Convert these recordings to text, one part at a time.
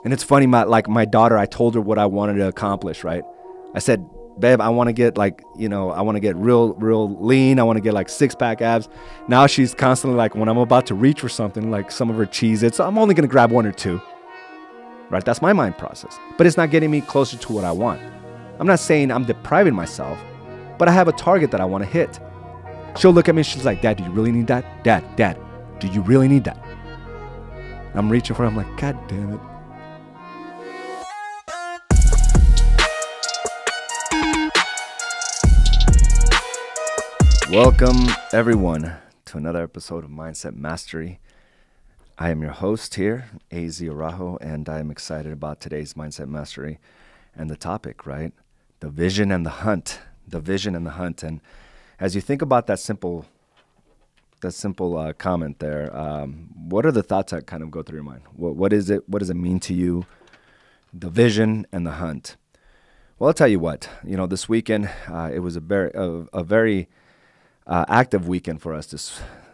And it's funny, my daughter, I told her what I wanted to accomplish, right? I said, babe, I want to get I want to get real lean. I want to get like 6-pack abs. Now she's constantly like, when I'm about to reach for something, like some of her Cheez-Its, I'm only going to grab 1 or 2, right? That's my mind process, but it's not getting me closer to what I want. I'm not saying I'm depriving myself, but I have a target that I want to hit. She'll look at me and she's like, Dad, do you really need that? Dad, do you really need that? I'm reaching for it. I'm like, God damn it. Welcome, everyone, to another episode of Mindset Mastery. I am your host here, AZ Araujo, and I am excited about today's Mindset Mastery and the topic, right? The vision and the hunt. The vision and the hunt. And as you think about that simple comment there, what are the thoughts that kind of go through your mind? What is it? What does it mean to you? The vision and the hunt. Well, I'll tell you what. This weekend it was a very active weekend for us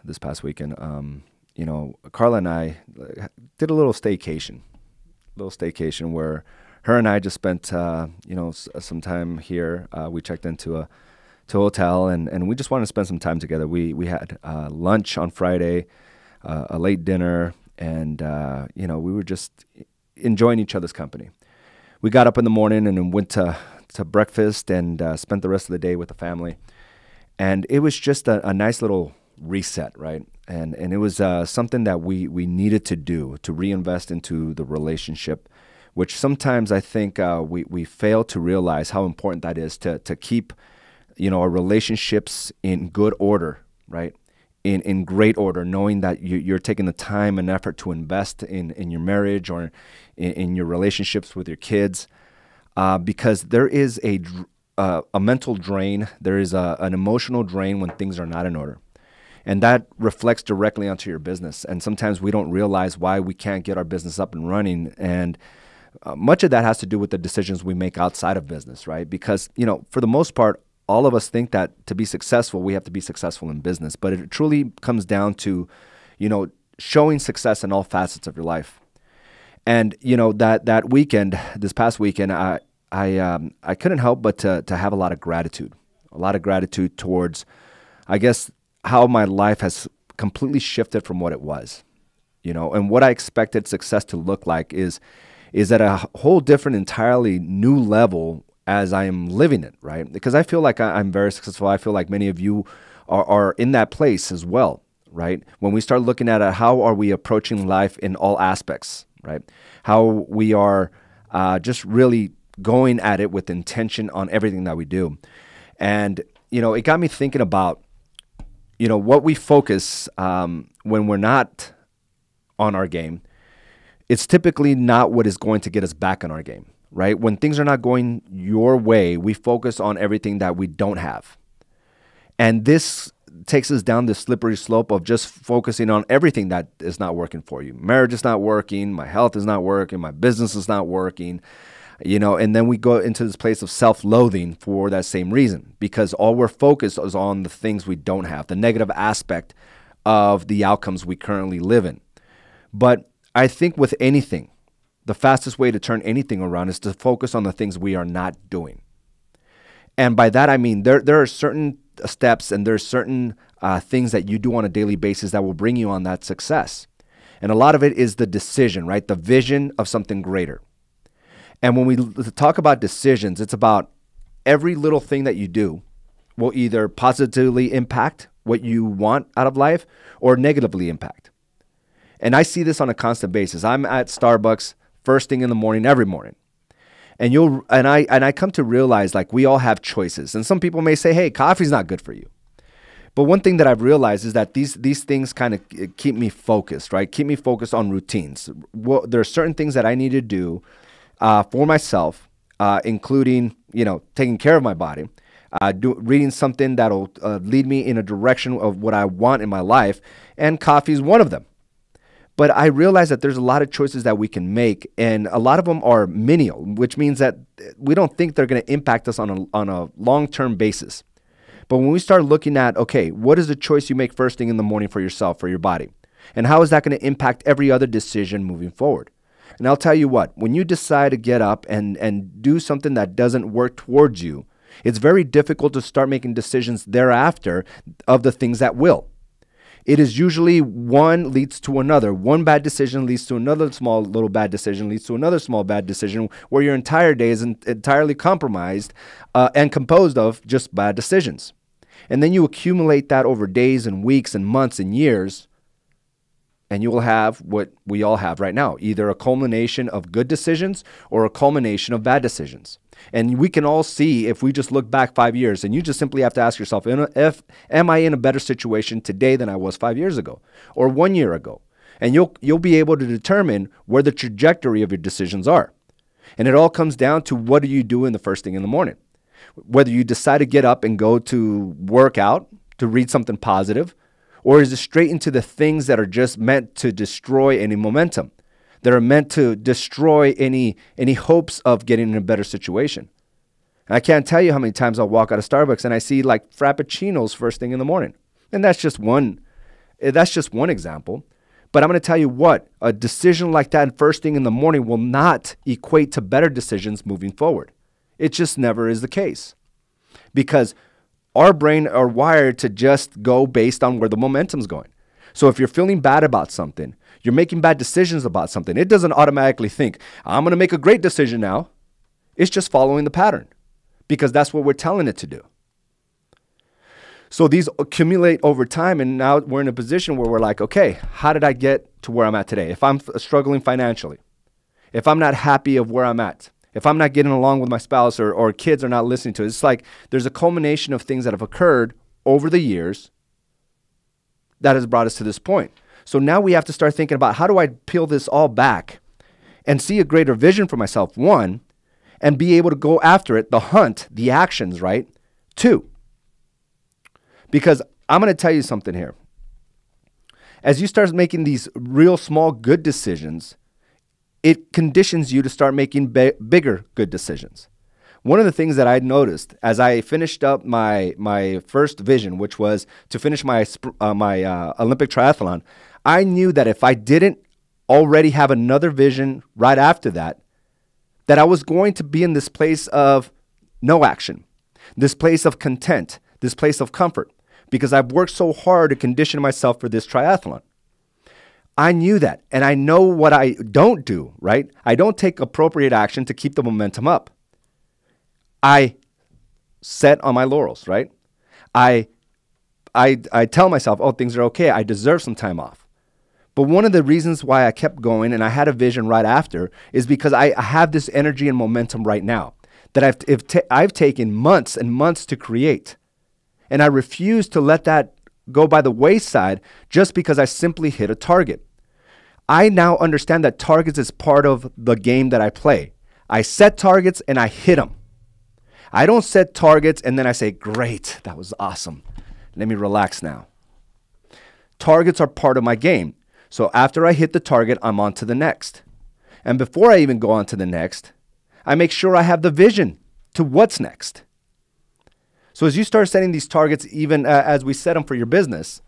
this past weekend. Carla and I did a little staycation where her and I just spent some time here. We checked into a hotel and we just wanted to spend some time together. We had lunch on Friday, a late dinner, and we were just enjoying each other's company. We got up in the morning and then went to breakfast and spent the rest of the day with the family. And it was just a nice little reset, right? And it was something that we needed to do to reinvest into the relationship, which sometimes I think we fail to realize how important that is to keep, our relationships in good order, right? In great order, knowing that you're taking the time and effort to invest in your marriage or in your relationships with your kids, because there is a mental drain, there is an emotional drain when things are not in order. And that reflects directly onto your business. And sometimes we don't realize why we can't get our business up and running. And much of that has to do with the decisions we make outside of business, right? Because, for the most part, all of us think that to be successful, we have to be successful in business. But it truly comes down to, showing success in all facets of your life. And, that weekend, this past weekend, I couldn't help but to have a lot of gratitude towards, I guess, how my life has completely shifted from what it was, and what I expected success to look like is at a whole different, entirely new level as I am living it, right? Because I feel like I'm very successful. I feel like many of you are in that place as well, right? When we start looking at it, how are we approaching life in all aspects, right? How we are just really going at it with intention on everything that we do. And, it got me thinking about, what we focus when we're not on our game. It's typically not what is going to get us back on our game, right? When things are not going your way, we focus on everything that we don't have. And this takes us down the slippery slope of just focusing on everything that is not working for you. Marriage is not working. My health is not working. My business is not working. And then we go into this place of self-loathing for that same reason, because all we're focused is on the things we don't have, the negative aspect of the outcomes we currently live in. But I think with anything, the fastest way to turn anything around is to focus on the things we are not doing. And by that, I mean, there are certain steps and there are certain things that you do on a daily basis that will bring you on that success. And a lot of it is the decision, right? The vision of something greater. And when we talk about decisions, it's about every little thing that you do will either positively impact what you want out of life or negatively impact. And I see this on a constant basis. I'm at Starbucks first thing in the morning, every morning. And I come to realize, like, we all have choices. And some people may say, hey, coffee's not good for you. But one thing that I've realized is that these things kind of keep me focused, right? Keep me focused on routines. Well, there are certain things that I need to do for myself, including, taking care of my body, reading something that'll lead me in a direction of what I want in my life, and coffee is one of them. But I realize that there's a lot of choices that we can make, and a lot of them are menial, which means that we don't think they're going to impact us on a long-term basis. But when we start looking at, okay, what is the choice you make first thing in the morning for yourself, for your body? And how is that going to impact every other decision moving forward? And I'll tell you what, when you decide to get up and do something that doesn't work towards you, it's very difficult to start making decisions thereafter of the things that will. It is usually one leads to another. One bad decision leads to another small little bad decision, leads to another small bad decision, where your entire day is entirely compromised and composed of just bad decisions. And then you accumulate that over days and weeks and months and years, and you will have what we all have right now, either a culmination of good decisions or a culmination of bad decisions. And we can all see, if we just look back 5 years, and you just simply have to ask yourself, am I in a better situation today than I was 5 years ago or 1 year ago? And you'll be able to determine where the trajectory of your decisions are. And it all comes down to, what do you do in the first thing in the morning? Whether you decide to get up and go to work out, to read something positive, or is it straight into the things that are just meant to destroy any momentum, that are meant to destroy any hopes of getting in a better situation? And I can't tell you how many times I'll walk out of Starbucks and I see like Frappuccinos first thing in the morning. And that's just one example. But I'm going to tell you what, a decision like that first thing in the morning will not equate to better decisions moving forward. It just never is the case, because our brain are wired to just go based on where the momentum's going. So if you're feeling bad about something, you're making bad decisions about something, it doesn't automatically think, I'm going to make a great decision now. It's just following the pattern, because that's what we're telling it to do. So these accumulate over time, and now we're in a position where we're like, okay, how did I get to where I'm at today? If I'm struggling financially, if I'm not happy of where I'm at, if I'm not getting along with my spouse, or kids are not listening to it, it's like there's a culmination of things that have occurred over the years that has brought us to this point. So now we have to start thinking about, how do I peel this all back and see a greater vision for myself, one, and be able to go after it, the hunt, the actions, right? Two, because I'm going to tell you something here. As you start making these real small good decisions, it conditions you to start making bigger good decisions. One of the things that I noticed as I finished up my first vision, which was to finish my Olympic Triathlon, I knew that if I didn't already have another vision right after that, that I was going to be in this place of no action, this place of content, this place of comfort, because I've worked so hard to condition myself for this triathlon. I knew that, and I know what I don't do, right? I don't take appropriate action to keep the momentum up. I set on my laurels, right? I tell myself, oh, things are okay. I deserve some time off. But one of the reasons why I kept going and I had a vision right after is because I have this energy and momentum right now that I've taken months and months to create. And I refuse to let that go by the wayside just because I simply hit a target. I now understand that targets is part of the game that I play. I set targets and I hit them. I don't set targets and then I say, great, that was awesome. Let me relax now. Targets are part of my game. So after I hit the target, I'm on to the next. And before I even go on to the next, I make sure I have the vision to what's next. So as you start setting these targets, even as we set them for your business,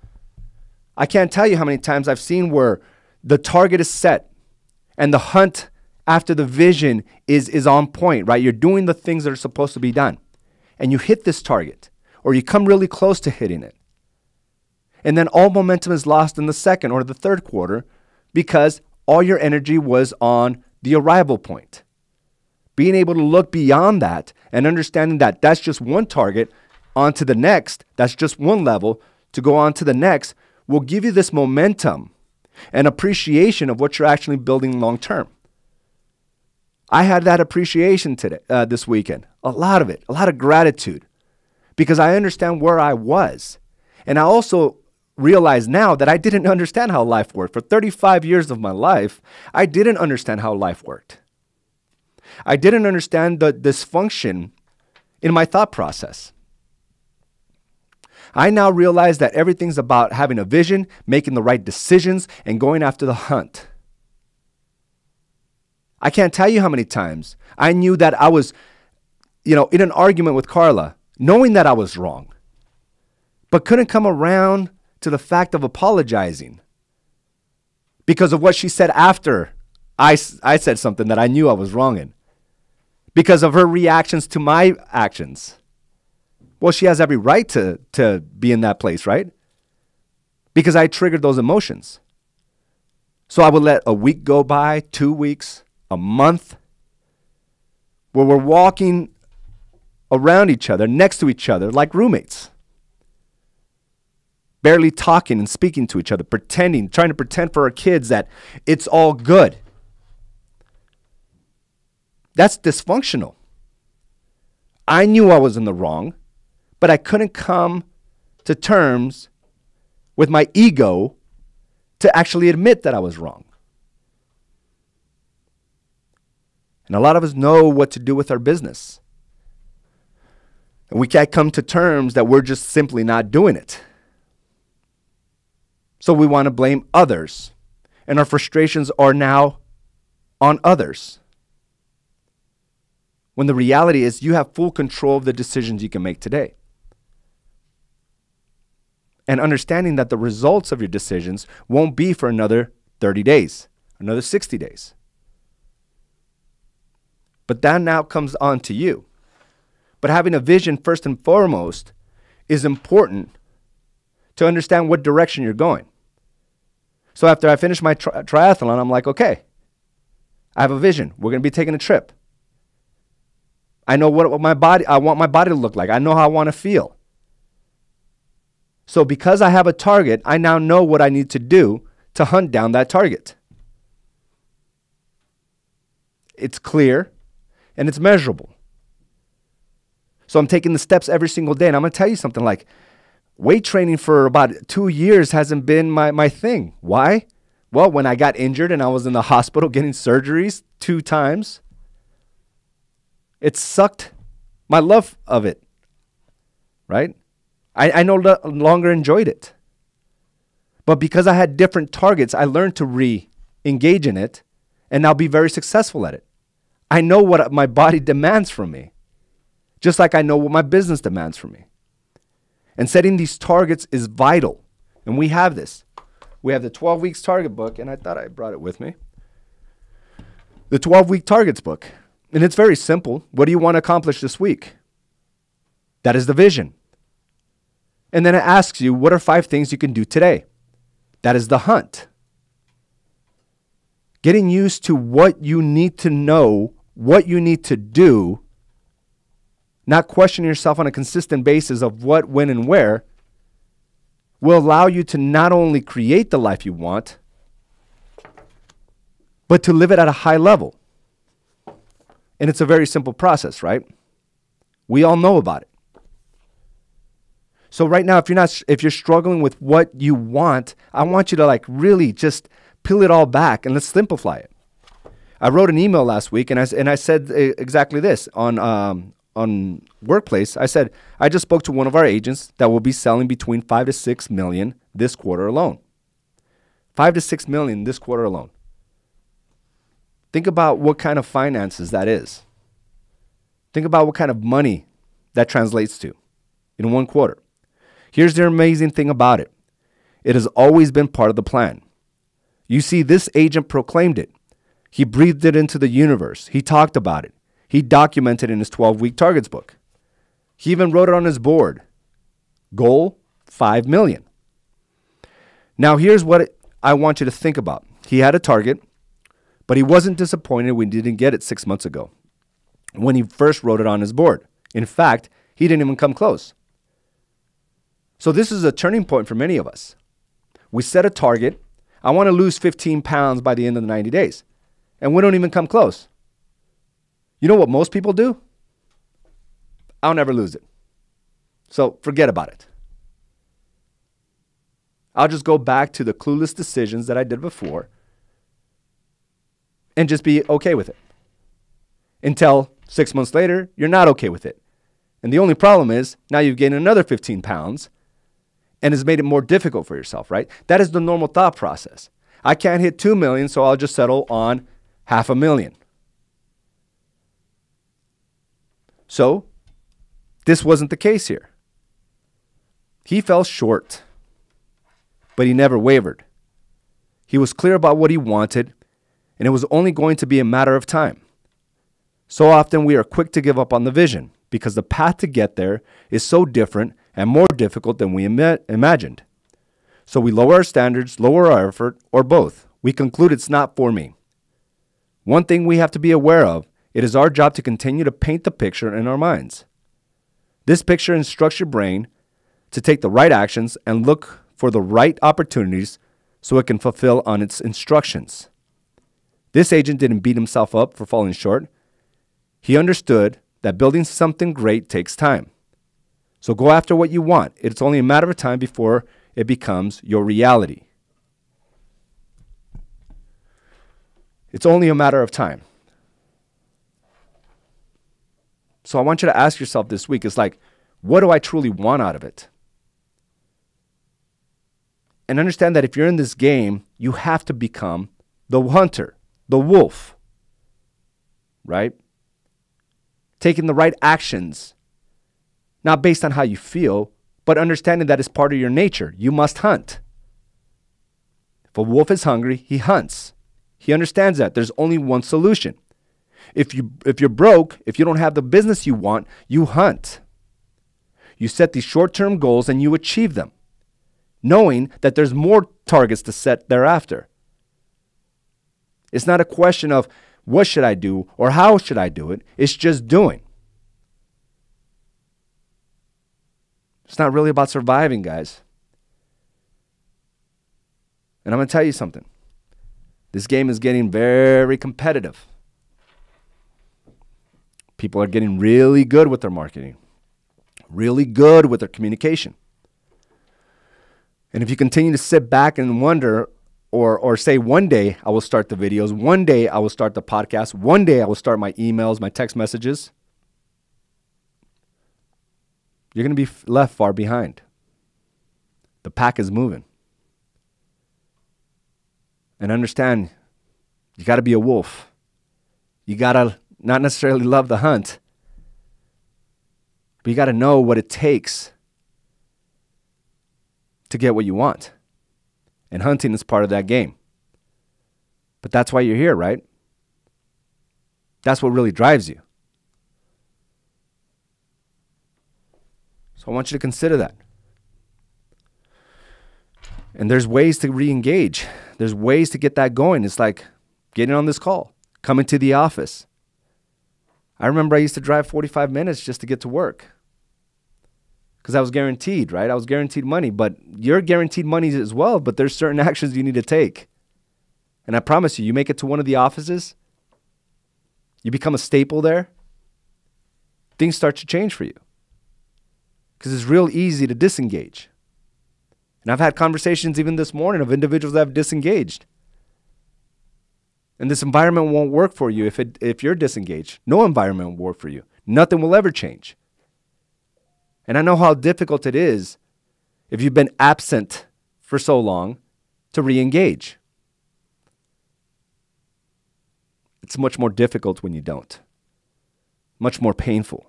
I can't tell you how many times I've seen where the target is set and the hunt after the vision is on point, right? You're doing the things that are supposed to be done, and you hit this target, or you come really close to hitting it. And then all momentum is lost in the second or the third quarter because all your energy was on the arrival point. Being able to look beyond that and understanding that that's just one target onto the next, that's just one level to go on to the next, will give you this momentum and appreciation of what you're actually building long term. I had that appreciation today, this weekend, a lot of it, a lot of gratitude, because I understand where I was. And I also realize now that I didn't understand how life worked. For 35 years of my life, I didn't understand how life worked. I didn't understand the dysfunction in my thought process. I now realize that everything's about having a vision, making the right decisions, and going after the hunt. I can't tell you how many times I knew that I was, in an argument with Carla, knowing that I was wrong, but couldn't come around to the fact of apologizing because of what she said after I said something that I knew I was wrong in because of her reactions to my actions. Well, she has every right to be in that place, right? Because I triggered those emotions. So I would let a week go by, 2 weeks, a month, where we're walking around each other, next to each other, like roommates. Barely talking and speaking to each other, pretending, trying to pretend for our kids that it's all good. That's dysfunctional. I knew I was in the wrong, but I couldn't come to terms with my ego to actually admit that I was wrong. And a lot of us know what to do with our business. And we can't come to terms that we're just simply not doing it. So we want to blame others. And our frustrations are now on others. When the reality is you have full control of the decisions you can make today. And understanding that the results of your decisions won't be for another 30 days, another 60 days. But that now comes on to you. But having a vision first and foremost is important to understand what direction you're going. So after I finish my triathlon, I'm like, okay, I have a vision. We're going to be taking a trip. I know what I want my body to look like. I know how I want to feel. So because I have a target, I now know what I need to do to hunt down that target. It's clear and it's measurable. So I'm taking the steps every single day. And I'm going to tell you something, like weight training for about 2 years hasn't been my thing. Why? Well, when I got injured and I was in the hospital getting surgeries 2 times, it sucked my love of it, right? I no longer enjoyed it. But because I had different targets, I learned to re-engage in it and now be very successful at it. I know what my body demands from me, just like I know what my business demands from me. And setting these targets is vital. And we have this. We have the 12 Weeks Target book, and I thought I brought it with me. The 12-Week Targets book. And it's very simple. What do you want to accomplish this week? That is the vision. And then it asks you, what are 5 things you can do today? That is the hunt. Getting used to what you need to know, what you need to do, not questioning yourself on a consistent basis of what, when, and where, will allow you to not only create the life you want, but to live it at a high level. And it's a very simple process, right? We all know about it. So right now, if you're struggling with what you want, I want you to like really just peel it all back and let's simplify it. I wrote an email last week and I said exactly this on Workplace. I said, I just spoke to one of our agents that will be selling between 5 to 6 million this quarter alone. 5 to 6 million this quarter alone. Think about what kind of finances that is. Think about what kind of money that translates to in 1 quarter. Here's the amazing thing about it. It has always been part of the plan. You see, this agent proclaimed it. He breathed it into the universe. He talked about it. He documented in his 12-week targets book. He even wrote it on his board. Goal, 5 million. Now, here's what I want you to think about. He had a target, but he wasn't disappointed when he didn't get it 6 months ago when he first wrote it on his board. In fact, he didn't even come close. So this is a turning point for many of us. We set a target. I want to lose 15 pounds by the end of the 90 days. And we don't even come close. You know what most people do? I'll never lose it. So forget about it. I'll just go back to the clueless decisions that I did before and just be okay with it. Until 6 months later, you're not okay with it. And the only problem is now you've gained another 15 pounds and has made it more difficult for yourself, right? That is the normal thought process. I can't hit 2 million, so I'll just settle on 500,000. So this wasn't the case here. He fell short, but he never wavered. He was clear about what he wanted, and it was only going to be a matter of time. So often we are quick to give up on the vision because the path to get there is so different and more difficult than we imagined. So we lower our standards, lower our effort, or both. We conclude it's not for me. One thing we have to be aware of, it is our job to continue to paint the picture in our minds. This picture instructs your brain to take the right actions and look for the right opportunities so it can fulfill on its instructions. This agent didn't beat himself up for falling short. He understood that building something great takes time. So go after what you want. It's only a matter of time before it becomes your reality. It's only a matter of time. So I want you to ask yourself this week, it's like, what do I truly want out of it? And understand that if you're in this game, you have to become the hunter, the wolf, right? Taking the right actions, not based on how you feel, but understanding that it's part of your nature. You must hunt. If a wolf is hungry, he hunts. He understands that there's only one solution. If you're broke, if you don't have the business you want, you hunt. You set these short-term goals and you achieve them, knowing that there's more targets to set thereafter. It's not a question of what should I do or how should I do it. It's just doing. It's not really about surviving, guys. And I'm going to tell you something. This game is getting very competitive. People are getting really good with their marketing, really good with their communication. And if you continue to sit back and wonder or say one day I will start the videos, one day I will start the podcast, one day I will start my emails, my text messages, you're going to be left far behind. The pack is moving. And understand, you got to be a wolf. You got to not necessarily love the hunt, but you got to know what it takes to get what you want. And hunting is part of that game. But that's why you're here, right? That's what really drives you. So I want you to consider that. And there's ways to re-engage. There's ways to get that going. It's like getting on this call, coming to the office. I remember I used to drive 45 minutes just to get to work because I was guaranteed, right? I was guaranteed money, but you're guaranteed money as well, but there's certain actions you need to take. And I promise you, you make it to one of the offices, you become a staple there, things start to change for you because it's real easy to disengage. And I've had conversations even this morning of individuals that have disengaged. And this environment won't work for you if you're disengaged. No environment will work for you. Nothing will ever change. And I know how difficult it is if you've been absent for so long to re-engage. It's much more difficult when you don't. Much more painful.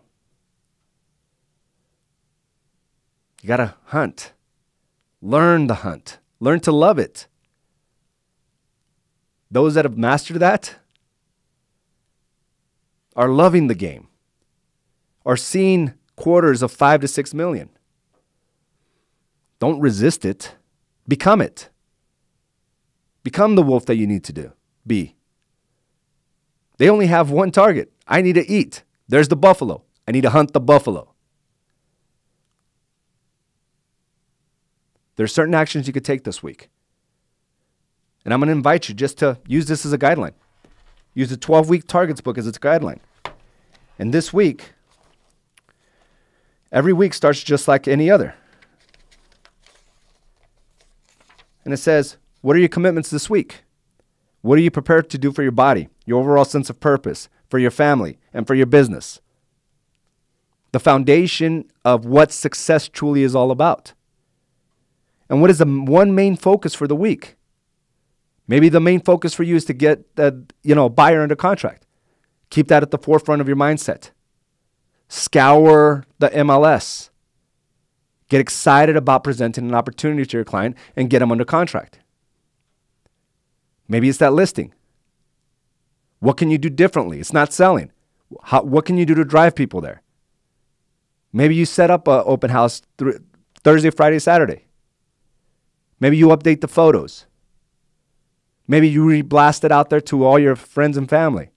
You got to hunt. Learn the hunt. Learn to love it. Those that have mastered that are loving the game, are seeing quarters of 5 to 6 million. Don't resist it. Become it. Become the wolf that you need to be. They only have one target. I need to eat. There's the buffalo. I need to hunt the buffalo. There's certain actions you could take this week. And I'm going to invite you just to use this as a guideline. Use the 12-week targets book as its guideline. And this week, every week starts just like any other. And it says, what are your commitments this week? What are you prepared to do for your body, your overall sense of purpose, for your family, and for your business? The foundation of what success truly is all about. And what is the one main focus for the week? Maybe the main focus for you is to get a buyer under contract. Keep that at the forefront of your mindset. Scour the MLS. Get excited about presenting an opportunity to your client and get them under contract. Maybe it's that listing. What can you do differently? It's not selling. What can you do to drive people there? Maybe you set up an open house Thursday, Friday, Saturday. Maybe you update the photos. Maybe you re-blast it out there to all your friends and family.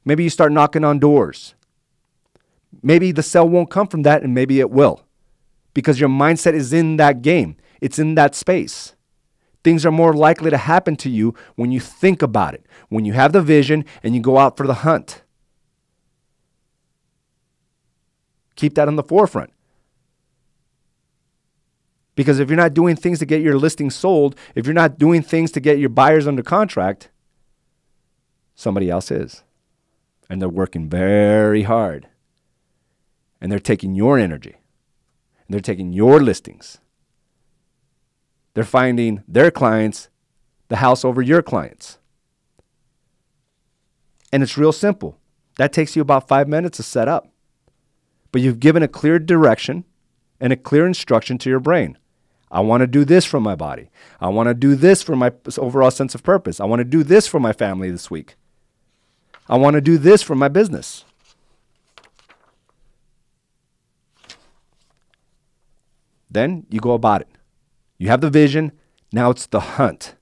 Maybe you start knocking on doors. Maybe the sale won't come from that, and maybe it will. Because your mindset is in that game. It's in that space. Things are more likely to happen to you when you think about it, when you have the vision and you go out for the hunt. Keep that on the forefront. Because if you're not doing things to get your listing sold, if you're not doing things to get your buyers under contract, somebody else is. And they're working very hard. And they're taking your energy. And they're taking your listings. They're finding their clients the house over your clients. And it's real simple. That takes you about 5 minutes to set up. But you've given a clear direction and a clear instruction to your brain. I want to do this for my body. I want to do this for my overall sense of purpose. I want to do this for my family this week. I want to do this for my business. Then you go about it. You have the vision. Now it's the hunt.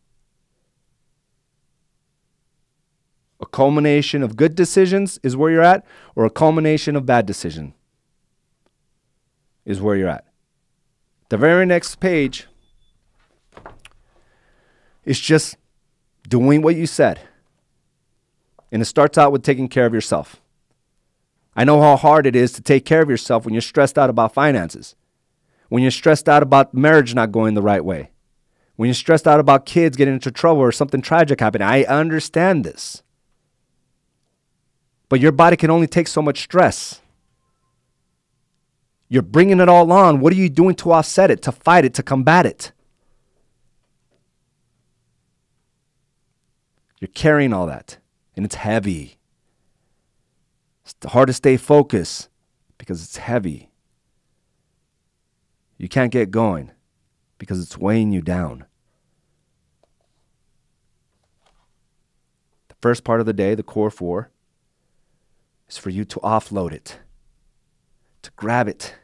A culmination of good decisions is where you're at, or a culmination of bad decision is where you're at. The very next page is just doing what you said. And it starts out with taking care of yourself. I know how hard it is to take care of yourself when you're stressed out about finances, when you're stressed out about marriage not going the right way, when you're stressed out about kids getting into trouble or something tragic happening. I understand this. But your body can only take so much stress. You're bringing it all on. What are you doing to offset it, to fight it, to combat it? You're carrying all that, and it's heavy. It's hard to stay focused because it's heavy. You can't get going because it's weighing you down. The first part of the day, the core four, is for you to offload it, to grab it,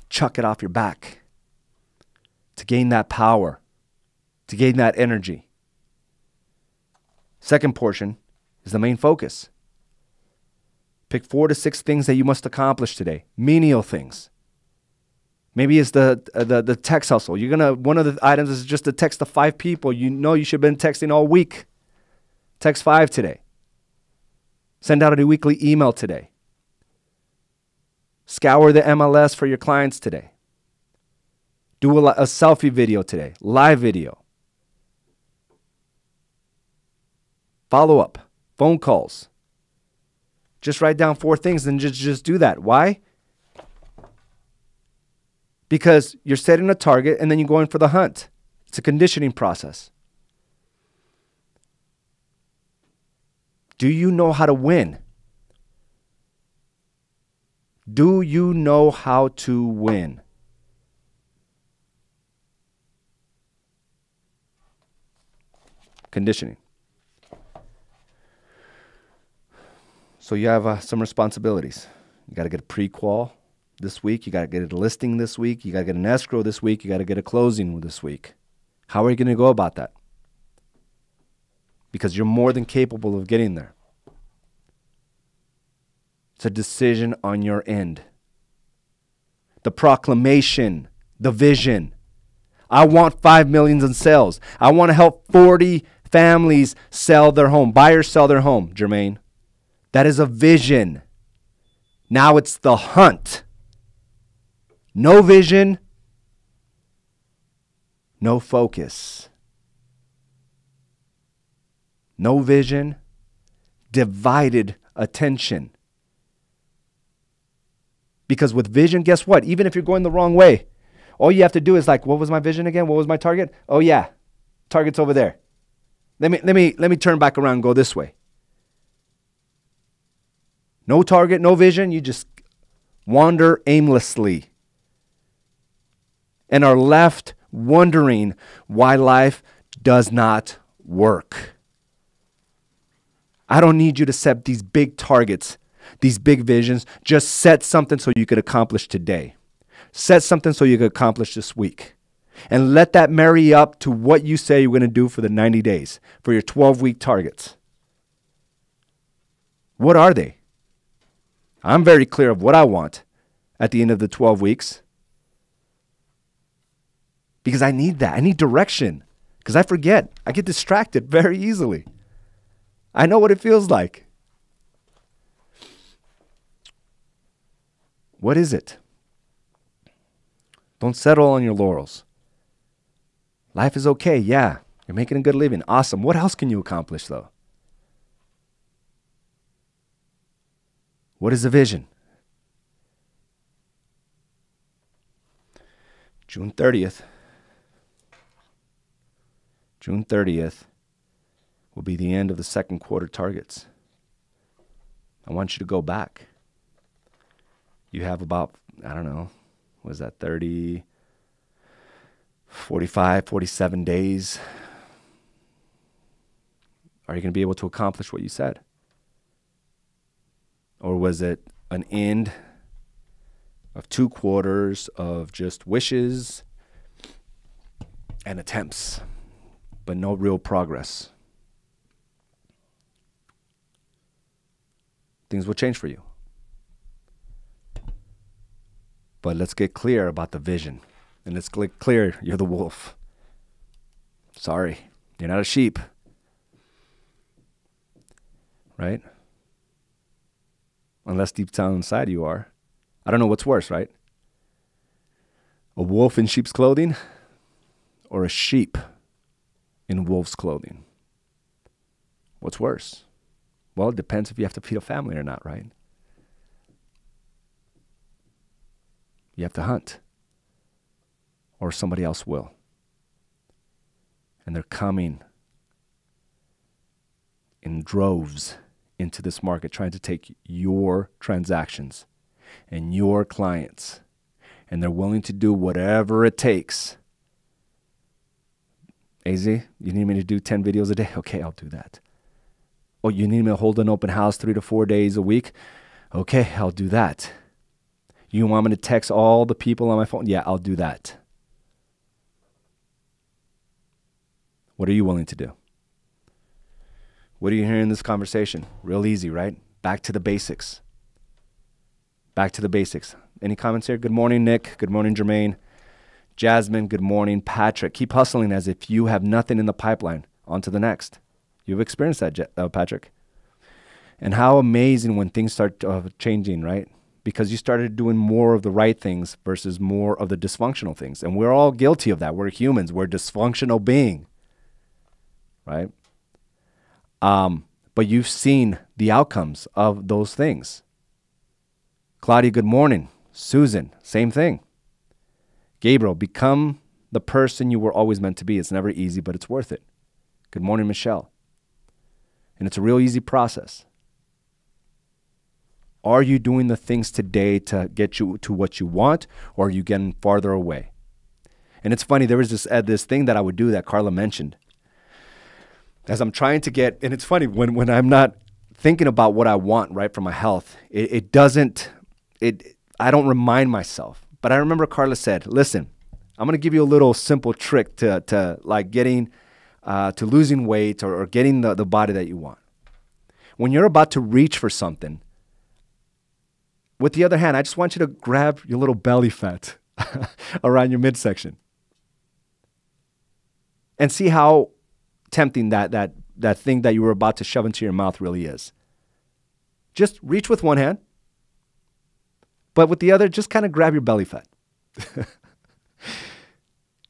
chuck it off your back, to gain that power, to gain that energy. Second portion is the main focus. Pick 4 to 6 things that you must accomplish today, menial things. Maybe it's the text hustle. One of the items is just to text the 5 people you know you should have been texting all week. Text 5 today. Send out a weekly email today. Scour the MLS for your clients today. Do a selfie video today, live video. Follow up, phone calls. Just write down 4 things and just do that. Why? Because you're setting a target and then you're going for the hunt. It's a conditioning process. Do you know how to win? Do you know how to win? Conditioning. So you have some responsibilities. You got to get a pre-qual this week. You got to get a listing this week. You got to get an escrow this week. You got to get a closing this week. How are you going to go about that? Because you're more than capable of getting there. It's a decision on your end. The proclamation, the vision. I want 5 million in sales. I want to help 40 families sell their home, buyers sell their home, Jermaine. That is a vision. Now it's the hunt. No vision, no focus. No vision, divided attention. Because with vision, guess what? Even if you're going the wrong way, all you have to do is like, what was my vision again? What was my target? Oh yeah, target's over there. Let me turn back around and go this way. No target, no vision, you just wander aimlessly and are left wondering why life does not work. I don't need you to set these big targets, these big visions. Just set something so you could accomplish today. Set something so you could accomplish this week. And let that marry up to what you say you're going to do for the 90 days, for your 12-week targets. What are they? I'm very clear of what I want at the end of the 12 weeks. Because I need that. I need direction. Because I forget. I get distracted very easily. I know what it feels like. What is it? Don't settle on your laurels. Life is okay. Yeah. You're making a good living. Awesome. What else can you accomplish, though? What is the vision? June 30th. June 30th will be the end of the second quarter targets. I want you to go back. You have about, I don't know, what is that, 30, 45, 47 days. Are you going to be able to accomplish what you said? Or was it an end of 2 quarters of just wishes and attempts, but no real progress? Things will change for you. But let's get clear about the vision. And let's get clear, you're the wolf. Sorry, you're not a sheep. Right? Unless deep down inside you are. I don't know what's worse, right? A wolf in sheep's clothing or a sheep in wolf's clothing? What's worse? Well, it depends if you have to feed a family or not, right? You have to hunt, or somebody else will. And they're coming in droves into this market, trying to take your transactions and your clients. And they're willing to do whatever it takes. AZ, you need me to do 10 videos a day? Okay, I'll do that. Oh, you need me to hold an open house 3 to 4 days a week? Okay, I'll do that. You want me to text all the people on my phone? Yeah, I'll do that. What are you willing to do? What are you hearing in this conversation? Real easy, right? Back to the basics. Back to the basics. Any comments here? Good morning, Nick. Good morning, Jermaine. Jasmine, good morning. Patrick, keep hustling as if you have nothing in the pipeline. On to the next. You've experienced that, Patrick. And how amazing when things start changing, right? Because you started doing more of the right things versus more of the dysfunctional things. And we're all guilty of that. We're humans. We're dysfunctional being, right? But you've seen the outcomes of those things. Claudia, good morning. Susan, same thing. Gabriel, become the person you were always meant to be. It's never easy, but it's worth it. Good morning, Michelle. And it's a real easy process. Are you doing the things today to get you to what you want, or are you getting farther away? And it's funny, there was this thing that I would do that Carla mentioned. As I'm trying to get, and it's funny, when I'm not thinking about what I want, right, for my health, I don't remind myself. But I remember Carla said, listen, I'm going to give you a little simple trick to like getting, to losing weight or getting the body that you want. When you're about to reach for something, with the other hand, I just want you to grab your little belly fat around your midsection and see how tempting that thing that you were about to shove into your mouth really is. Just reach with one hand, but with the other, just kind of grab your belly fat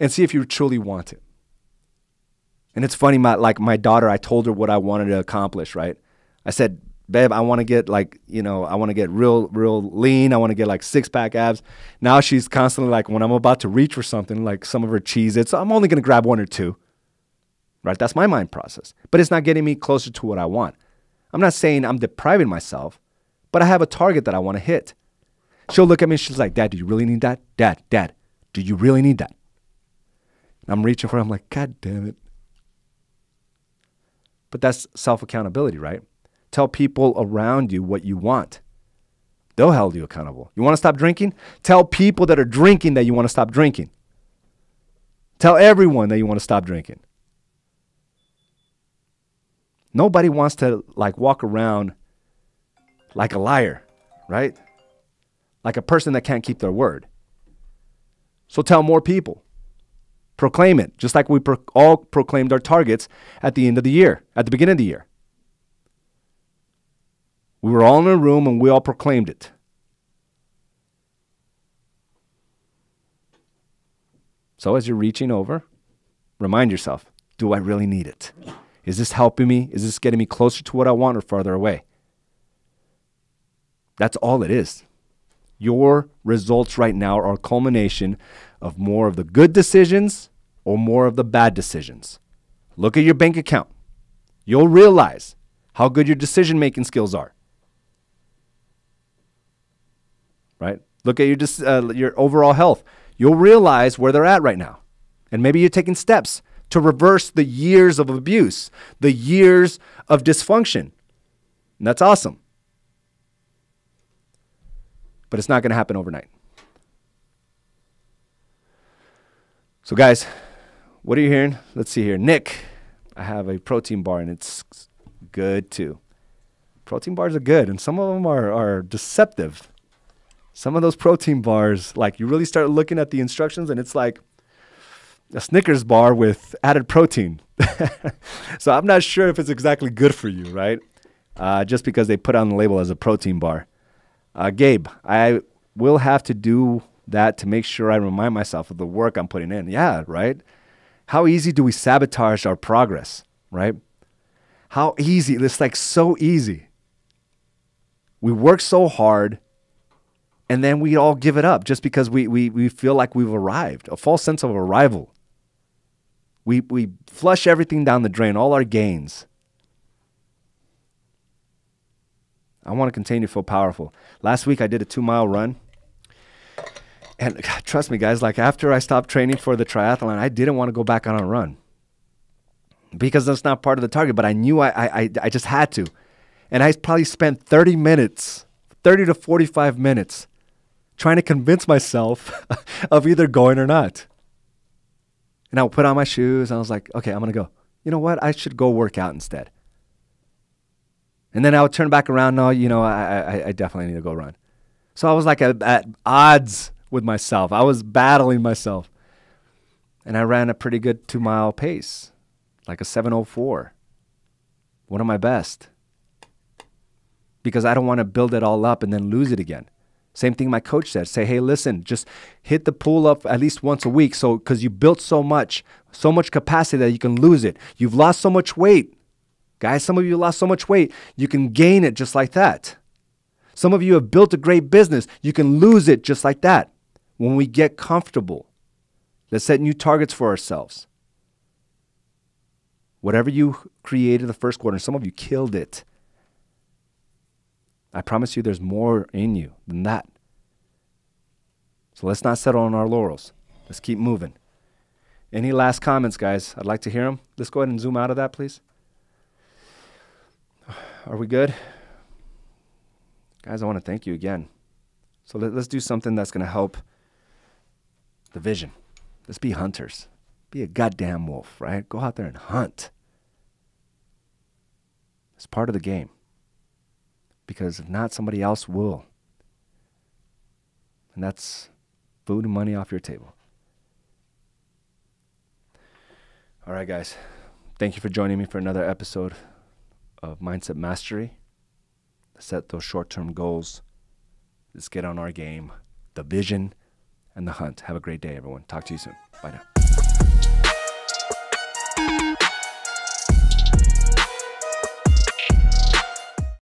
and see if you truly want it. And it's funny, my daughter, I told her what I wanted to accomplish, right? I said, babe, I want to get I want to get real lean. I want to get like 6-pack abs. Now she's constantly like, when I'm about to reach for something, like some of her Cheez-Its, I'm only going to grab 1 or 2. Right? That's my mind process. But it's not getting me closer to what I want. I'm not saying I'm depriving myself, but I have a target that I want to hit. She'll look at me and she's like, Dad, do you really need that? Dad, do you really need that? And I'm reaching for it. I'm like, God damn it. But that's self-accountability, right? Tell people around you what you want. They'll hold you accountable. You want to stop drinking? Tell people that are drinking that you want to stop drinking. Tell everyone that you want to stop drinking. Nobody wants to walk around like a liar, right? Like a person that can't keep their word. So tell more people. Proclaim it, just like we all proclaimed our targets at the end of the year, at the beginning of the year. We were all in a room and we all proclaimed it. So as you're reaching over, remind yourself, do I really need it? Is this helping me? Is this getting me closer to what I want or farther away? That's all it is. Your results right now are a culmination of more of the good decisions or more of the bad decisions. Look at your bank account. You'll realize how good your decision-making skills are. Right? Look at your overall health. You'll realize where they're at right now. And maybe you're taking steps to reverse the years of abuse, the years of dysfunction. And that's awesome. But it's not going to happen overnight. So guys, what are you hearing? Let's see here. Nick, I have a protein bar and it's good too. Protein bars are good and some of them are deceptive. Some of those protein bars, you really start looking at the instructions and it's like a Snickers bar with added protein. So I'm not sure if it's exactly good for you, right? Just because they put on the label as a protein bar. Gabe, I will have to do that to make sure I remind myself of the work I'm putting in. Yeah, right? How easy do we sabotage our progress, right? How easy, it's so easy. We work so hard and then we all give it up just because we feel like we've arrived, a false sense of arrival. We flush everything down the drain, all our gains. I want to continue to feel powerful. Last week I did a 2-mile run. And God, trust me, guys, after I stopped training for the triathlon, I didn't want to go back on a run. Because that's not part of the target, but I knew I just had to. And I probably spent 30 to 45 minutes trying to convince myself of either going or not. And I would put on my shoes and I was like, okay, I'm going to go. You know what? I should go work out instead. And then I would turn back around. No, I definitely need to go run. So I was at odds with myself. I was battling myself. And I ran a pretty good 2-mile pace, like a 7:04. One of my best. Because I don't want to build it all up and then lose it again. Same thing my coach said. Say, hey, listen, just hit the pool up at least once a week. So, because you built so much capacity that you can lose it. You've lost so much weight. Guys, some of you lost so much weight, you can gain it just like that. Some of you have built a great business. You can lose it just like that. When we get comfortable, let's set new targets for ourselves. Whatever you created the first quarter, some of you killed it. I promise you there's more in you than that. So let's not settle on our laurels. Let's keep moving. Any last comments, guys? I'd like to hear them. Let's go ahead and zoom out of that, please. Are we good? Guys, I want to thank you again. So let's do something that's going to help the vision. Let's be hunters. Be a goddamn wolf, right? Go out there and hunt. It's part of the game. Because if not, somebody else will. And that's food and money off your table. All right, guys. Thank you for joining me for another episode of Mindset Mastery. Set those short-term goals. Let's get on our game. The vision and the hunt. Have a great day, everyone. Talk to you soon. Bye now.